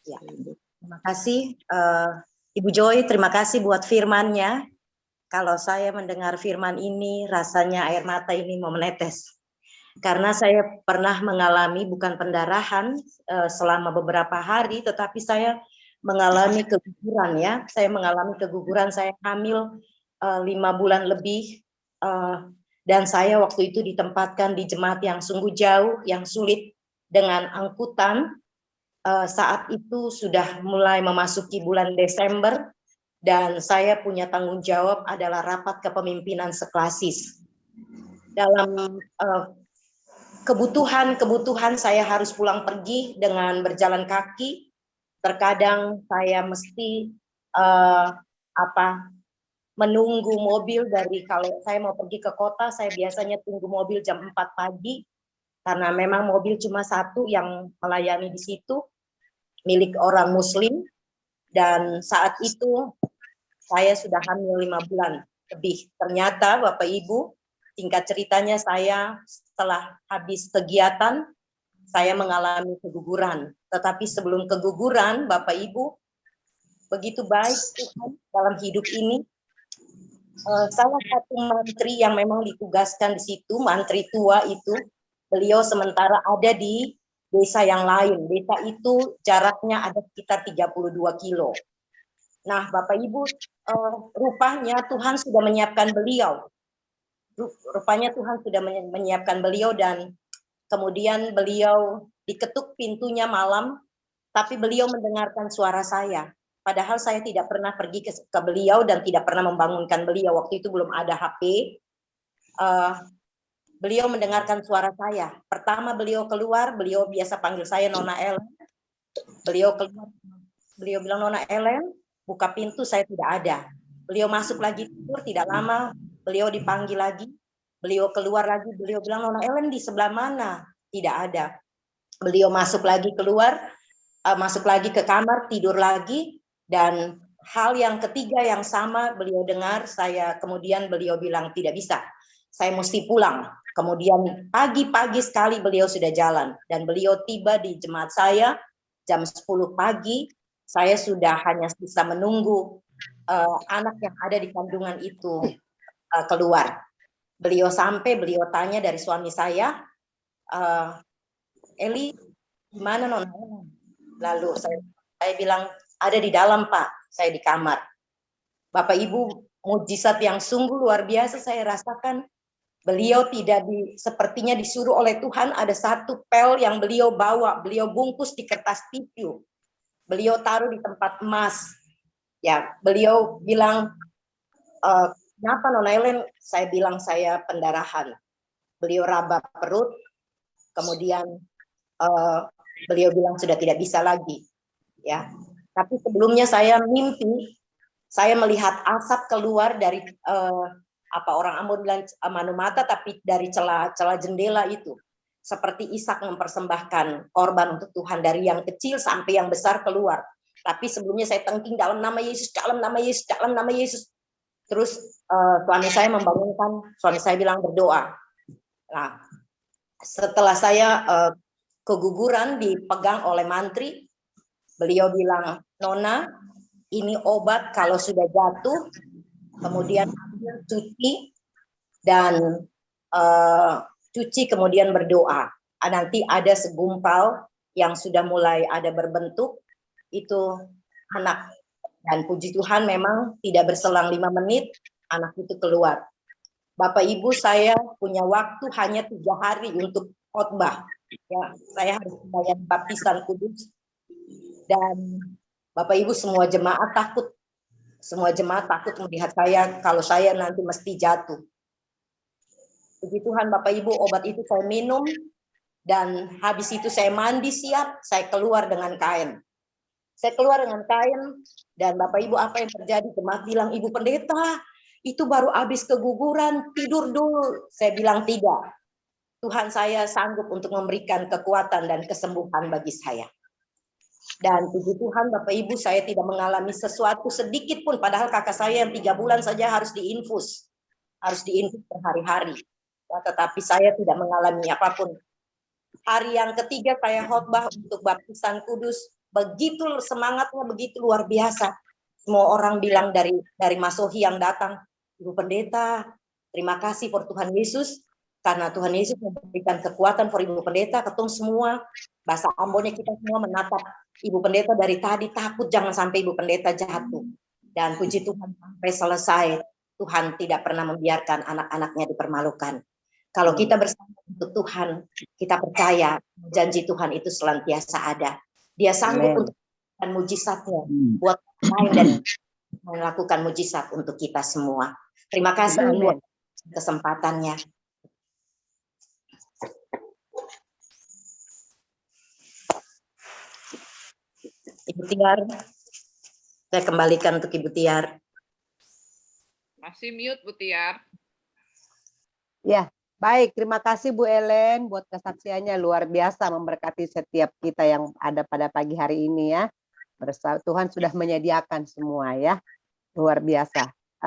Ya, terima kasih Ibu Joy, terima kasih buat firman-nya. Kalau saya mendengar firman ini, rasanya air mata ini mau menetes. Karena saya pernah mengalami bukan pendarahan selama beberapa hari, tetapi saya mengalami keguguran ya. Saya mengalami keguguran, saya hamil 5 bulan lebih, dan saya waktu itu ditempatkan di jemaat yang sungguh jauh, yang sulit dengan angkutan. Saat itu sudah mulai memasuki bulan Desember, dan saya punya tanggung jawab adalah rapat kepemimpinan seklasis. Dalam kebutuhan saya harus pulang pergi dengan berjalan kaki. Terkadang saya mesti menunggu mobil dari, kalau saya mau pergi ke kota, saya biasanya tunggu mobil jam 4 pagi, karena memang mobil cuma satu yang melayani di situ, milik orang Muslim. Dan saat itu saya sudah hamil 5 bulan lebih. Ternyata Bapak Ibu, singkat ceritanya, saya setelah habis kegiatan, saya mengalami keguguran. Tetapi sebelum keguguran, Bapak Ibu, begitu baik Tuhan dalam hidup ini. Salah satu mantri yang memang ditugaskan di situ, mantri tua itu, beliau sementara ada di desa yang lain. Desa itu jaraknya ada sekitar 32 kilo. Nah, Bapak Ibu, rupanya Tuhan sudah menyiapkan beliau. Rupanya Tuhan sudah menyiapkan beliau, dan kemudian beliau diketuk pintunya malam, tapi beliau mendengarkan suara saya. Padahal saya tidak pernah pergi ke beliau dan tidak pernah membangunkan beliau. Waktu itu belum ada HP. Beliau mendengarkan suara saya. Pertama beliau keluar, beliau biasa panggil saya Nona Ellen. Beliau keluar, beliau bilang, Nona Ellen, buka pintu, saya tidak ada. Beliau masuk lagi tidur, tidak lama beliau dipanggil lagi. Beliau keluar lagi, beliau bilang, Nona Ellen di sebelah mana? Tidak ada. Beliau masuk lagi keluar, masuk lagi ke kamar, tidur lagi. Dan hal yang ketiga yang sama beliau dengar saya, kemudian beliau bilang, tidak bisa, saya mesti pulang. Kemudian pagi-pagi sekali beliau sudah jalan, dan beliau tiba di jemaat saya jam 10 pagi. Saya sudah hanya bisa menunggu anak yang ada di kandungan itu keluar. Beliau sampai, beliau tanya dari suami saya, Eli, gimana Nona? Lalu saya bilang, ada di dalam Pak, saya di kamar. Bapak Ibu, mujizat yang sungguh luar biasa saya rasakan. Beliau tidak sepertinya disuruh oleh Tuhan, ada satu pel yang beliau bawa, beliau bungkus di kertas tisu. Beliau taruh di tempat emas. Ya, beliau bilang, kenapa Nona Ellen? Saya bilang saya pendarahan. Beliau raba perut, kemudian beliau bilang sudah tidak bisa lagi. Ya, tapi sebelumnya saya mimpi, saya melihat asap keluar dari orang Ambon bilang manu mata, tapi dari celah jendela itu, seperti Ishak mempersembahkan korban untuk Tuhan, dari yang kecil sampai yang besar keluar. Tapi sebelumnya saya tengking, dalam nama Yesus, dalam nama Yesus, dalam nama Yesus. Terus suami saya membangunkan, suami saya bilang berdoa. Nah, setelah saya keguguran dipegang oleh mantri, beliau bilang, Nona, ini obat kalau sudah jatuh, kemudian ambil cuci, dan cuci kemudian berdoa. Nanti ada segumpal yang sudah mulai ada berbentuk, itu anak. Dan puji Tuhan memang tidak berselang 5 menit, anak itu keluar. Bapak Ibu, saya punya waktu hanya 3 hari untuk khotbah. Ya, saya harus membayar baptisan kudus. Dan Bapak Ibu, semua jemaat takut. Semua jemaat takut melihat saya kalau saya nanti mesti jatuh. Puji Tuhan Bapak Ibu, obat itu saya minum, dan habis itu saya mandi siap, saya keluar dengan kain. Saya keluar dengan kain, dan Bapak Ibu, apa yang terjadi? Jemaat bilang, Ibu Pendeta, itu baru habis keguguran, tidur dulu. Saya bilang tidak. Tuhan saya sanggup untuk memberikan kekuatan dan kesembuhan bagi saya. Dan puji Tuhan Bapak Ibu, saya tidak mengalami sesuatu sedikit pun, padahal kakak saya yang 3 bulan saja harus diinfus berhari-hari. Ya, tetapi saya tidak mengalami apapun. Hari yang ketiga saya khotbah untuk baptisan kudus, begitu semangatnya, begitu luar biasa. Semua orang bilang dari Masohi yang datang, Ibu Pendeta, terima kasih for Tuhan Yesus, karena Tuhan Yesus memberikan kekuatan for Ibu Pendeta, ketemu semua, bahasa Ambonnya kita semua menatap Ibu Pendeta dari tadi, takut jangan sampai Ibu Pendeta jatuh. Dan puji Tuhan sampai selesai, Tuhan tidak pernah membiarkan anak-anaknya dipermalukan. Kalau kita bersama untuk Tuhan, kita percaya janji Tuhan itu senantiasa ada. Dia sanggup untuk melakukan mujizatnya buat lain dan melakukan mujizat untuk kita semua. Terima kasih buat kesempatannya. Ibu Tiar, saya kembalikan untuk Ibu Tiar. Masih mute Bu Tiar. Ya, baik. Terima kasih Bu Ellen buat kesaksiannya, luar biasa, memberkati setiap kita yang ada pada pagi hari ini ya. Tuhan sudah menyediakan semua ya. Luar biasa.